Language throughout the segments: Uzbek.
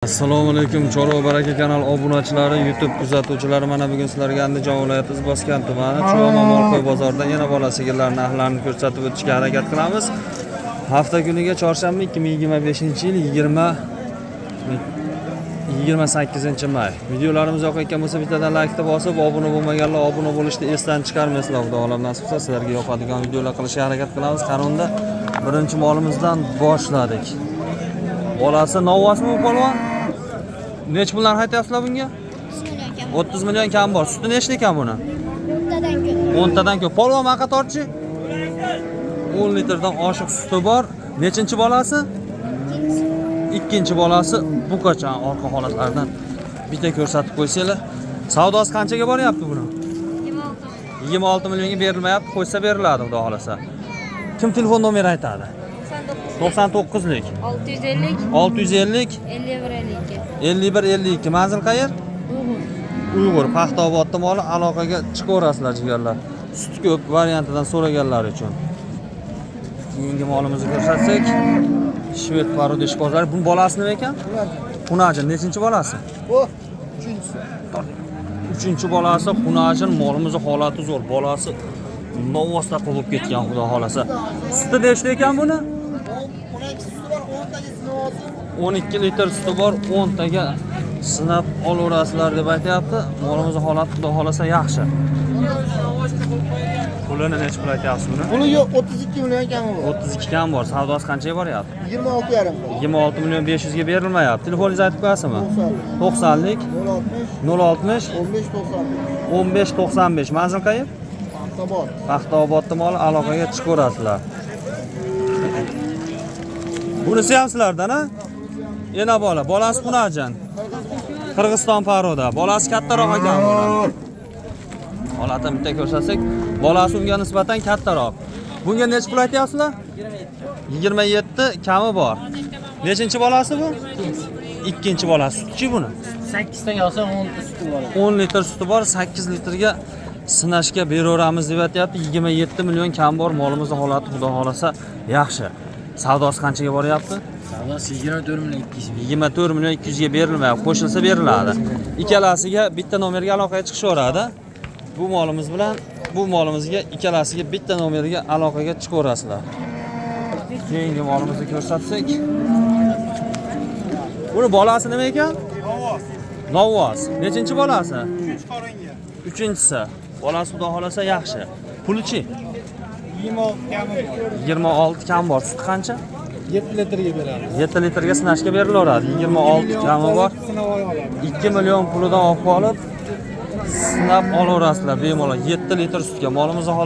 Assalomu alaykum Chorva baraka kanal obunachilari, YouTube kuzatuvchilari. Mana bugun sizlarga Andijon viloyati Izboskan tumani Cho'g'ma Molqo'y bozoridan yana bola sigirlar narxlarini ko'rsatib o'tishga harakat qilamiz. Hafta kuniga chorshanba 2025-yil 28-may. Videolarimiz yoqayotgan bo'lsa bittadan like bosib, obuna bo'lmaganlar obuna bo'lishni esdan chiqarmaysizlar. Xudo xohlab nasib qilsa sizlarga yoqadigan videolar qilishga harakat qilamiz. Qanunda birinchi molimizdan boshladik. Bolasi novvosmi bu polvon? Nech pullar aytyapsizlar bunga? 30 million kam bor. Suti nechta ekan buni? 10 tadan ko'p. Polvon maqa tortchi? 10 litrdan oshiq suti bor. Nechinchi bolasi? Ikkinchi bolasi bu qachon orqa holatlardan bitta ko'rsatib qo'ysanglar. Savdosi qanchaga boryapti buni? 26 millionga berilmayapti, qo'ysa beriladi xudo xolasa. Kim telefon nomeri aytadi? 99lik 650 5152. Manzil qayer? Uyg'ur Paxtaobodda moli. Aloqaga chiqaverasizlar jigarlar. Sut ko'p variantidan so'raganlar uchun. Keyingi molimizni ko'rsatsak, Shved parodish bozori. Bu bolasi nima ekan? Xunajin nechinchi bolasi? Bu 3-chi. 3-chi bolasi Xunajin. Molimizning holati zo'r. Bolasi novvosda qolib ketgan xudo xolasa. Suti nechta ekan buni? 12 litr suti bor, 10 taga sinab olaverasizlar deb aytayapti. Molimizning holati xudo xolasa yaxshi. Pulini nech pul aytyapsiz buni? Puli yo'q, 32 million kami bor. 32 kam bor. Savdosi qanchaga boryapti? 26,5. 26 million 500 ga berilmayapti. Telefoningizni aytib qo'yasizmi? 90lik 060 15 95. Manzil qayer? Paxtaobod. Paxtaobodda moli. Aloqaga chiqaverasizlar. Bunisi ham sizlardan, ha? Yana bola. Bolasi Xunajin. Qirg'iziston paroda. Bolasi kattaroq ekan buni. Holatini bitta ko'rsatsak, bolasi unga nisbatan kattaroq. Bunga nech pul aytyapsizlar? 27 kami bor. Nechinchi bolasi bu? Ikkinchi bolasi. Sutchi buni? 8 taga olsa 10 ta suti bor. 10 litr suti bor, 8 litrga sinashga beraveramiz deb aytayapti. 27 million kam bor. Molimizning holati xudo xolasa yaxshi. Savdosi qanchaga boryapti? Savdosi 24 million 200. 24 million 200 ga berilmayapti. Qo'shilsa beriladi. Ikkalasiga bitta nomerga aloqaga chiqishaveradi. Bu molimiz bilan bu molimizga ikkalasiga bitta nomerga aloqaga chiqaverasizlar. Keyingi molimizni ko'rsatsak. Buni bolasi nima ekan? Novvos. Nechinchi bolasi? 3-chi. Bolasi xudo xolasa yaxshi. Pulichi? 26 kam bor. Sut qancha? 7 litrga beramiz. 7 litrga sinashga berilaveradi. 26 kami bor. 2 million pulidan olib qolib sinab olaverasizlar bemalol. 7 litr sutga. Molimizning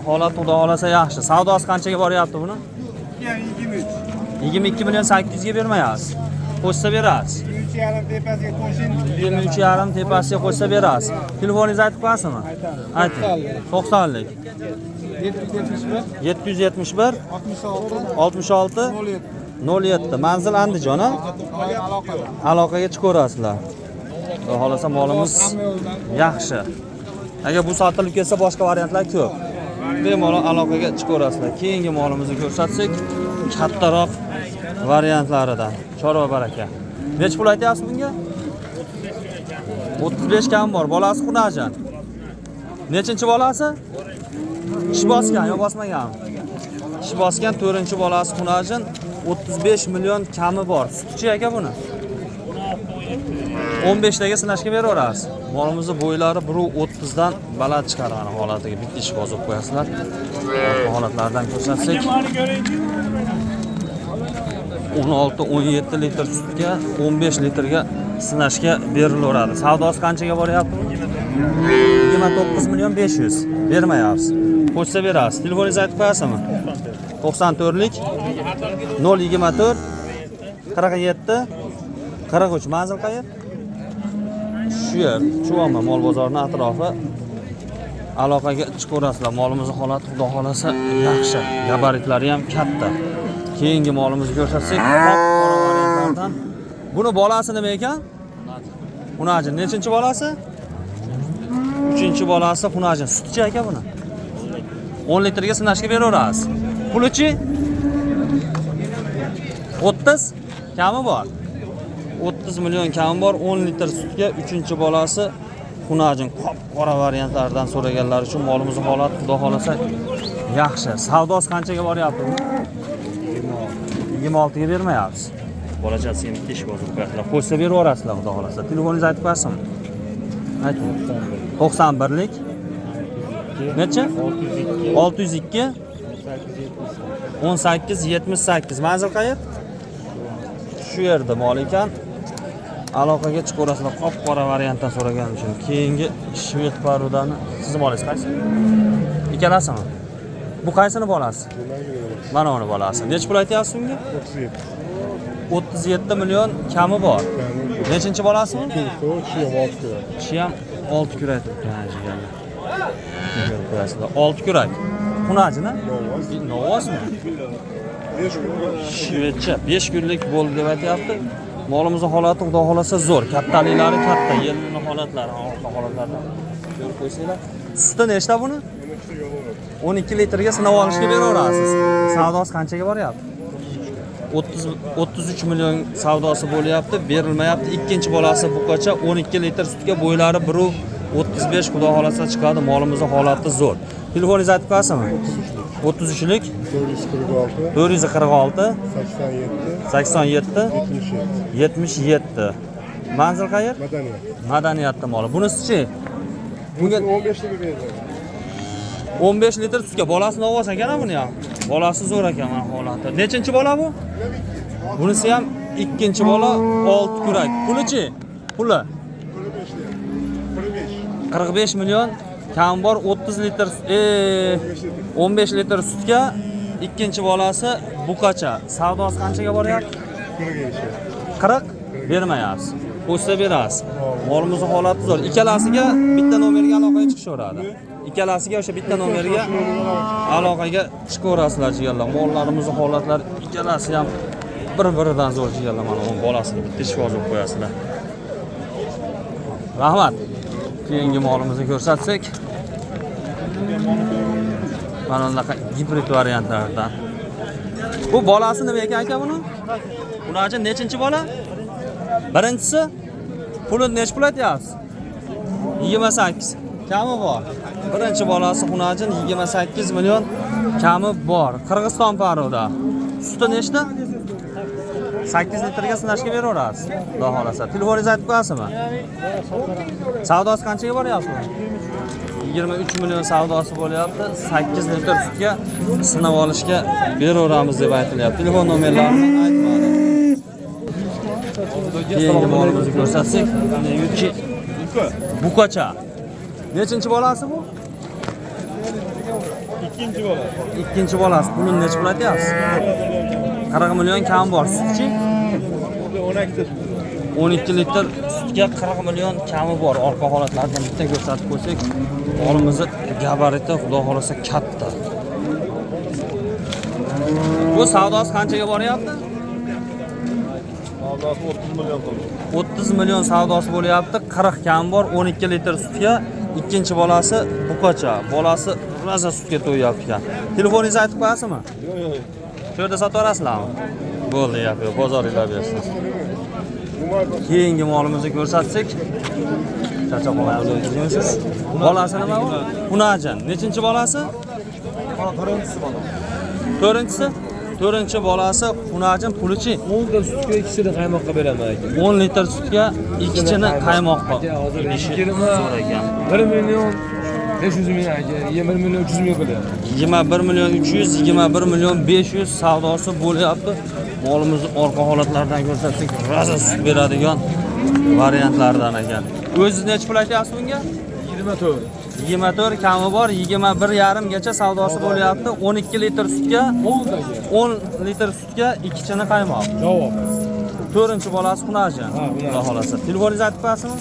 holati xudo xolasa yaxshi. Savdosi qanchaga boryapti buni? 22 million 800 ga bermayapsiz. Qo'shsa berasiz. 23,5 tepasiga qo'shsa berasiz. Telefoningizni aytib qo'yasizmi? Ayting. 90lik 771 66 07. Manzil Andijon, ha? Aloqaga chiqaverasizlar. Xudo xolasa molimiz yaxshi. Agar bu sotilib ketsa boshqa variantlar ko'p. Bemalol aloqaga chiqaverasizlar. Keyingi molimizni ko'rsatsak, kattaroq variantlaridan. Chorva baraka. Nech pul aytyapsiz bunga? 35 kam bor. Bolasi Xunajin. Nechinchi bolasi? Ish bosgan yo bosmaganmi? Ish bosgan 4-chi bolasi Xunajin. 35 million kami bor. Sutchi aka buni. 15 taga sinashga beraverasiz. Molimizning bo'ylari 1.30 dan baland chiqargan holatiga bitta ish bosib qo'yasizlar. Bu holatlardan ko'rsatsak, 16-17 litr sutga 15 litrga sinashga berilaveradi. Savdosi qanchaga boryapti? 29 million 500. Bermayapsiz. Qo'shsa berasiz. Telefoningizni aytib qo'yasizmi? 94lik 024 47 43. Manzil qayer? Shu yer, Cho'g'ma mol bozorining atrofi. Aloqaga chiqaverasizlar. Molimizning holati xudo xolasa yaxshi. Gabaritlari ham katta. Keyingi molimizni ko'rsatsak, qora variantlardan. Buni bolasi nima ekan? Xunajin. Nechinchi bolasi? 3-chi bolasi Xunajin. Sutchi aka buni. 10 litrga sinashga beraverasiz. Pulichi? 30 kami bor. 30 million kami bor, 10 litr sutga 3-bolasi xunajin qop-qora variantlardan so'raganlar uchun molimizning holati xudo xolasa yaxshi. Savdosi qanchaga boryapti? 26 ga bermayapsiz. Bolachasi ham tish bozib qo'yasizlar. Qo'ysa berib yuborasizlar xudo xolasa. Telefoningizni aytib qo'yasizmi? Ayting. 91lik necha? 602 1878. Manzil qayer? Shu yerda mol ekan. Aloqaga chiqaverasizlar. Qop-qora variantdan so'ragan uchun. Keyingi shved parudani siz molingiz qaysi? Ikkalasimi? Bu qaysini bolasi? Mana uni bolasi. Nech pul aytyapsiz unga? 37 million kami bor. Nechinchi bolasi? Kishi ham 6 kurak turibdi. 6 kurak. Xunajini? Novosmi? Shvedcha 5 kunlik bo'ldi deb aytyapti. Molimizning holati xudo xolasa zo'r. Kattaliklari katta, yelning holatlari, orqa holatlardan ko'rib qo'ysanglar. Suti nechta buni? 12 litrga sinab olishga beraverasiz. Savdosi qanchaga boryapti? 33 million savdosi bo'lyapti, berilmayapti. Ikkinchi bolasi buqacha 12 litr sutga bo'ylari 1.35 xudo xolasa chiqadi. Molimizning holati zo'r. Telefoningizni aytib qo'yasizmi? 33lik 446 87 77. Manzil qayer? Madaniyatda moli. Bunisi-chi? Bunga 15 litr sutga bolasini olsa ekan buni ham. Bolasi zo'r ekan mana holati. Nechinchi bola bu? Bunisi ham ikkinchi bola 6 kurak. Pulichi? Puli 45 million kam bor, 30 litr 15 litr sutga ikkinchi bolasi buqacha. Savdosi qanchaga boryapti? 40 bermayapsiz. Qo'shsa berasiz. Molimizning holati zo'r. Ikkalasiga bitta nomerga aloqaga chiqishaveradi. Ikkalasiga o'sha bitta nomerga aloqaga chiqaverasizlar jigarlar. Mollarimizning holatlari ikkalasi ham bir-biridan zo'r jigarlar. Mana bu bolasini bitta shifozib qo'yasizlar. Rahmat. Keyingi molimizni ko'rsatsak. Mana bunaqa gibrid variantlardan. Bu bolasi nima ekan aka buni? Bunaqa nechinchi bola? Birinchisi puli nech pul aytyapsiz? 28. Kami bor. Birinchi bolasi xunajin 28 million kami bor. Qirg'iziston paruda. Suti nechta? 8 litrga sinashga beraverasiz. Xudo xolasa. Telefoningizni aytib qo'yasizmi? Savdosi qanchaga boryapti? 23 million savdosi bo'lyapti. 8 litr sutga sinab olishga beraveramiz deb aytilyapti. Telefon nomerlarini aytmadi. Keyingi molimizni ko'rsatsak, buqacha. Nechinchi bolasi bu? Ikkinchi bola. Ikkinchi bolasi. Buni nech pul aytyapsiz? 40 million kam bor. Sutchi? 12 litr sutga 40 million kami bor. Orqa holatlardan bitta ko'rsatib qo'ysak, molimizni gabariti xudo xolasa katta. Bu savdosi qanchaga boryapti? Savdosi 30 million bo'ldi. 30 million savdosi bo'lyapti. 40 kam bor, 12 litr sutga. Ikkinchi bolasi buqacha. Bolasi raza sutga to'yapti ekan. Telefoningizni aytib qo'yasizmi? Yo'q. Shu yerda sotaverasizlarmi? Bo'ldi, yo'q, bozoringlar bersin. Keyingi molimizni ko'rsatsak, charchab qolmayapsiz. Bolasi nima bu? Xunajin. Nechinchi bolasi? To'rtinchisi bola. To'rtinchisi? To'rtinchi bolasi xunajin. Pulichi 10 litr sutga ikkisini qaymoqqa beraman aka. 10 litr sutga ikkisini qaymoqqa. Hozir Ishi kirma zo'r ekan. 1 million 500 ming aka, 21 million 300 ming bo'lyapti. 21 million 300, 21 million 500 savdosi bo'lyapti. Molimizni orqa holatlardan ko'rsatsak, raza sut beradigan variantlardan ekan. O'zingiz nech pul aytyapsiz bunga? 24. 24 kami bor, 21,5 gacha savdosi bo'lyapti. 12 litr sutga, 10 litr sutga ikkichini qaymoq. Javob. To'rtinchi bolasi xunajin. Xudo xolasa. Telefoningizni aytib qo'yasizmi?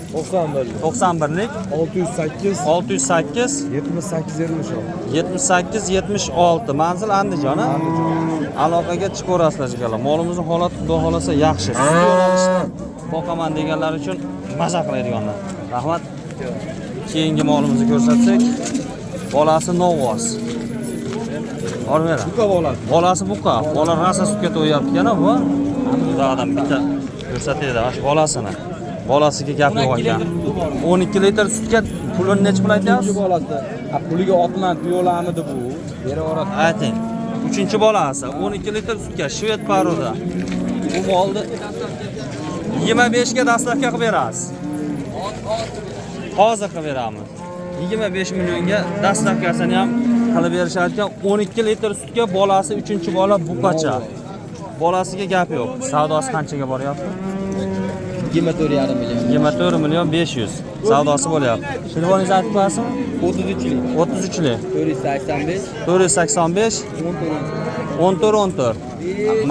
91lik 608 608 78 76. Manzil Andijon. Aloqaga chiqaverasizlar jigarlar. Molimizning holati xudo xolasa yaxshi. Boqaman deganlar uchun maza qiladiganlar. Rahmat. Keyingi molimizni ko'rsatsak, bolasi Novos. Olmaylar. Buqa bolasi. Bolasi buqa. Bola rasa sutga to'yapti yana bu. Xudodan bitta ko'rsataydi. Mana shu bolasini. Bolasiga gap yo'q ekan. 12 litr sutga pulini necha pul aytyapsiz? bolasi. Puliga otman tuyolamidi bu. Beraveradi. Ayting. 3-bolasi 12 litr sutga shved paroda. Bu molni 25 ga dastlabki qilib berasiz. Hozir qilib beramiz. 25 millionga dastlabkasini ham qilib berishadigan 12 litr sutga bolasi 3-bola buqacha. Bolasiga gap yo'q. Savdosi qanchaga boryapti? 24,5 million. 24 million 500 savdosi bo'lyapti. Telefoningizni aytib qo'yasizmi? 33lik. 33lik 485 485 14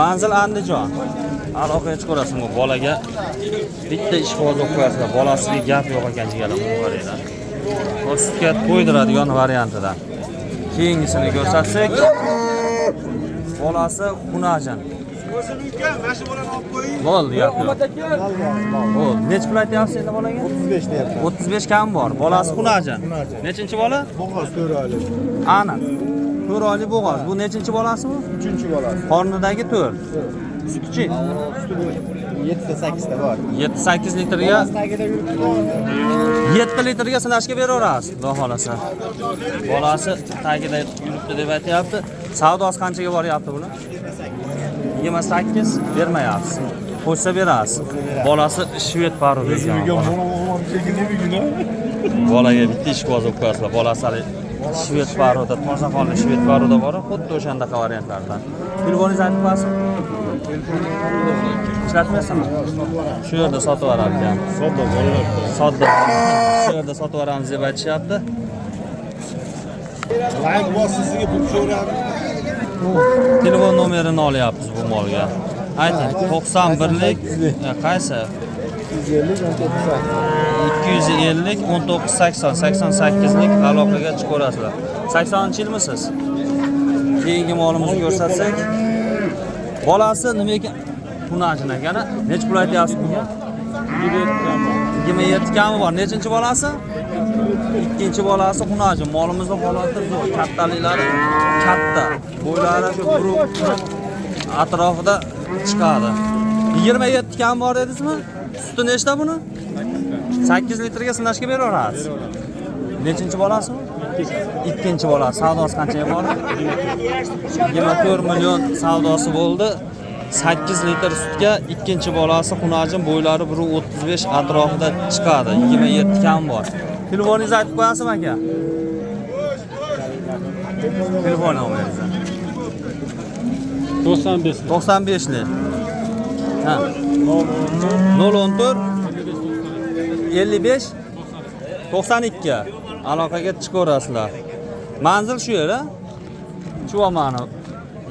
Manzil Andijon. Aloqaga chiqarasiz bu bolaga bitta ish hozir qo'yasizlar. Bolasiga gap yo'q ekan jigalar bu qaranglar. Bu sutga to'ydiradigan variantidan. Keyingisini ko'rsatsak, bolasi Xunajan. Bo'ldi, gap yo'q. Bo'ldi. Necha pul aytyapsiz endi bolaga? 35 deyapti. 35 kam bor. Bolasi Xunajan. Nechinchi bola? Bo'g'oz 4 oylik. Aniq. 4 oylik bo'g'oz. Bu nechinchi bolasi bu? 3-bolasi. Qornidagi 4. Sutchi. 7-8 ta bor. 7-8 litrga Tagida yuribdi. 7 litrga sinashga beraverasiz, xudo xolasa. Bolasi tagida yuribdi deb aytayapti. Savdosi qanchaga boryapti bular? 28 bermayapsiz. Qo'shsa berasiz. Bolasi shved paroda ekan. Bolaga bitta ish qozib qo'yasizlar. Bolasi shved paroda, toza qonli shved paroda bor, xuddi o'shandaqa variantlardan. Telefoningizni aytib qo'yasiz. Ishlatmayapsizmi? Shu yerda sotib yuboramiz. Sodda. Shu yerda sotib yuboramiz deb aytishyapti. Like bossisiga bu ko'radi. Telefon nomerini olyapmiz bu molga. Ayting, 91lik qaysi? 250 1980 88lik aloqaga chiqarasizlar. 80-yilmisiz? Keyingi molimizni ko'rsatsak, bolasi nima ekan? Xunajin ekana. Necha pul aytyapsiz bunga? 27 kami bor. Nechinchi bolasi? Ikkinchi bolasi Xunajin. Molimizning holati zo'r. Kattaliklari katta. Bo'ylari shu atrofida chiqadi. 27 kam bor dedingizmi? Suti nechta buni? 8 litrga sinashga beraverasiz. Nechinchi bolasi? Ikkinchi bolasi. Savdosi qanchaga bor? 24 million savdosi bo'ldi. 8 litr sutga ikkinchi bolasi Xunajin, bo'ylari 1.35 atrofida chiqadi. 27 kam bor. Telefoningizni aytib qo'yasizmi aka? Telefon nomeringizni. 95lik. Ha. 014 55 92. Aloqaga chiqaverasizlar. Manzil shu yer, Chuvamani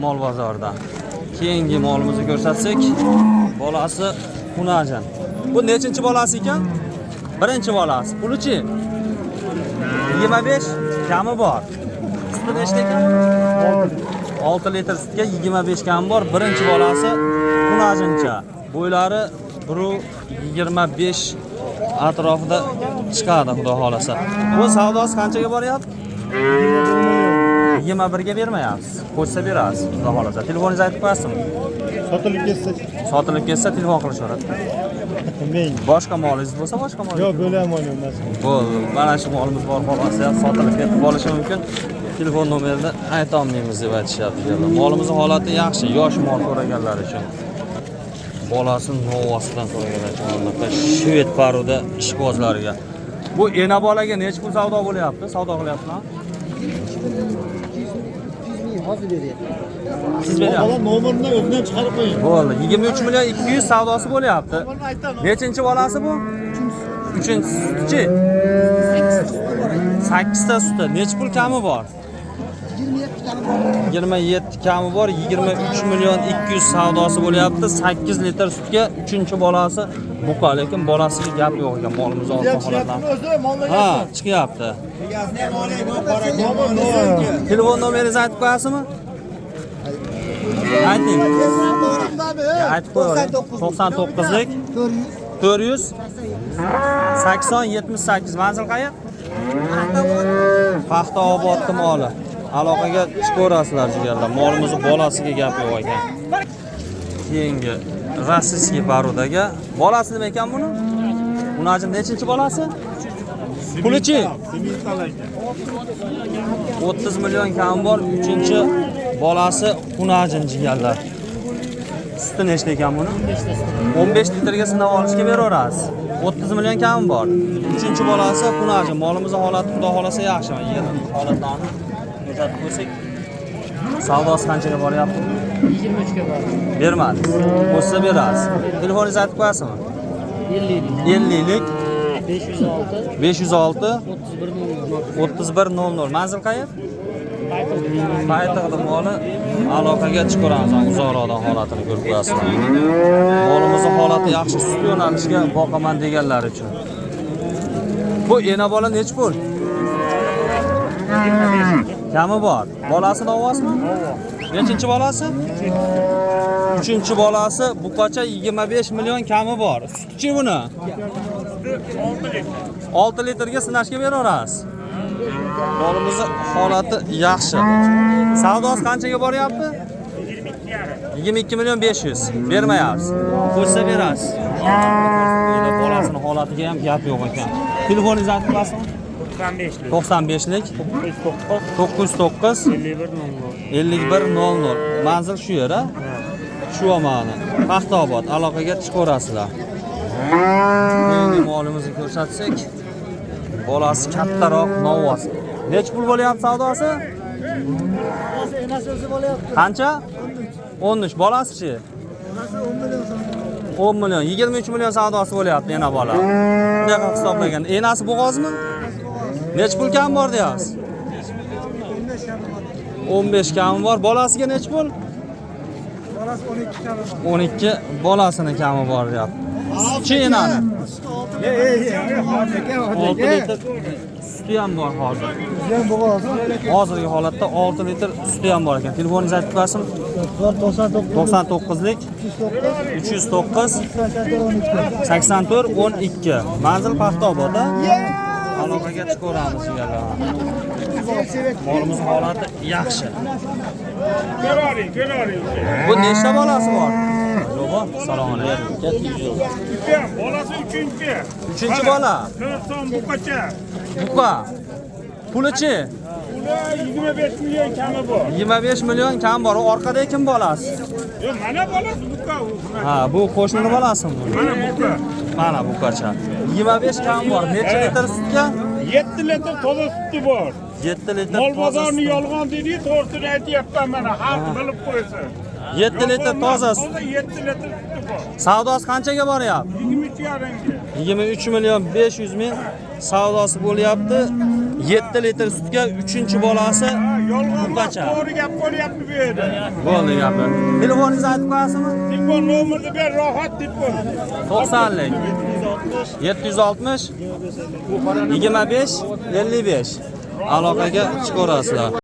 mol bozoridan. Keyingi molimizni ko'rsatsak, bolasi Xunajin. Bu nechinchi bolasi ekan? Birinchi bolasi. Pulichi 25 kami bor. Suti nechta ekan? 6 litr sutga 25 kami bor. Birinchi bolasi Xunajincha. Bo'ylari 1.25 atrofida chiqadi, xudo xolasa. Bu savdosi qanchaga boryapti? 21 ga bermayapsiz. Qo'shsa berasiz, xudo xolasa. Telefoningizni aytib qo'yasizmi? Sotilib ketsa telefon qilishaveradi. Men Boshqa molingiz bo'lsa, boshqa mol. yo'q, bo'la olmayman. Bo'ldi. Mana shu molimiz bor, xohlasa ham sotilib ketib qolishi mumkin. Telefon nomerini ayta olmaymiz deb aytishyapti. Molimizning holati yaxshi, yosh mol so'raganlar uchun. Bolasi novosidan so'raganlar uchun bunaqa shved paroda ishqibozlarga. Bu ena bolaga necha pul savdo bo'lyapti? Savdo qilyapsizlar? Hozir beryapti. Siz beryapsiz. Bola nomerini o'zidan chiqarib qo'ying. Bo'ldi. 23 million 200 savdosi bo'lyapti. Nechinchi bolasi bu? 3-chi. 8 ta suti. Necha pul kami bor? 27 kami bor. 23 million 200 savdosi bo'lyapti. 8 litr sutga 3-bolasi buqa, lekin bolasiga gap yo'q ekan. Molimiz orqa holatdan. Ha, chiqyapti. Telefon nomeringizni aytib qo'yasizmi? Ayting. Aytib qo'ying. 99lik 400 80 78. Manzil qayer? Paxtaobod tumoni. Aloqaga chiqaverasizlar jigarlar. Molimizni bolasiga gap yo'q ekan. Keyingi Rossiyskiy Barudaga. Bolasi nima ekan buni? Unajin nechinchi bolasi? Pulichi? 30 million kam bor, 3-bolasi Unajin jigarlar. Suti nechta ekan buni? 15 litrga sinab olishga beraverasiz. 30 million kam bor. 3-bolasi Unajin. Molimizni holati xudo xolasa yaxshi. Yer holatlarini kuzatib ko'rsak. Savdosi qanchaga boryapti? 23 ga bor. Bermadi. Bo'lsa berasiz. Telefoningizni aytib qo'yasizmi? 50lik 506 506 3100. 3100. Manzil qayer? Qaytaqda moli aloqaga chiqaramiz. Uzoqroqdan holatini ko'rib qo'yasizlar. Molimizning holati yaxshi, sut yo'nalishiga boqaman deganlar uchun. Bu ena bola nech pul? Kami bor. Bolasini olasizmi? Nechinchi bolasi? 3-bolasi buqacha 25 million kami bor. Sutchi buni 6 litrga sinashga beraverasiz. Molimiz holati yaxshi. Savdosi qanchaga boryapti? 22 million 500. Bermayapsiz. Qo'shsa berasiz. Bolasining holatiga ham gap yo'q ekan. Telefoningizni aytib qo'yasizmi? 95lik 909 5100. Manzil shu yer, a? Shu omoni. Paxtaobod aloqaga chiqaverasizlar. Endi molimizni ko'rsatsak, bolasi kattaroq, novvos. Nech pul bo'lyapti savdosi? Enasi o'zi bo'lyapti. Qancha? 13. Bolasi-chi? 10 million, 23 million savdosi bo'lyapti yana bola. Bunday qilib hisoblagan. Enasi bo'g'ozmi? Nech pul kam bor deyapsiz? 15 kami bor. Bolasiga nech pul? Bolasi 12 kami. 12 bolasini kami bor deyapti. Sutchi enani? 6 litr suti ham bor hozir. Bizdan bo'g'ozi. Hozirgi holatda 6 litr suti ham bor ekan. Telefoningizni aytib qo'yasizmi? 99lik 309 84 12. Manzil Paxtaobod. Aloqaga chiqaveramiz sizlarga. Molimiz holati yaxshi. Ko'raring. Bu nechta bolasi bor? Yo'q, salom alaykum. Bolasi 3-chi. 3-bola. 4 so'm buqacha. Buqa. Pulichi? Puli 25 million kami bor. 25 million kam bor. Orqada kim bolasi? Yo, mana bolasi buqa u. Ha, bu qo'shnining bolasimi? Mana buqa. Mana buqacha. 25 kam bor. Necha litr sutga? 7 litr toza suti bor. 7 litr Mol toza bozorni sut. yolg'on dedi, to'g'risini aytyapman mana, xalq bilib qo'ysin. 7 litr toza sut. 7 litr suti bor. Savdosi qanchaga boryapti? 23,5. 23 million 500 ming savdosi bo'lyapti. 7 litr sutga 3-bolasi Yolg'on buqacha. to'g'ri gap bo'lyapti bu yerda. Bo'ldi gapi. Telefoningizni aytib qo'yasizmi? Telefon nomerni ber, rohat telefon. 90lik 760 25 55. Aloqaga chiqaverasizlar.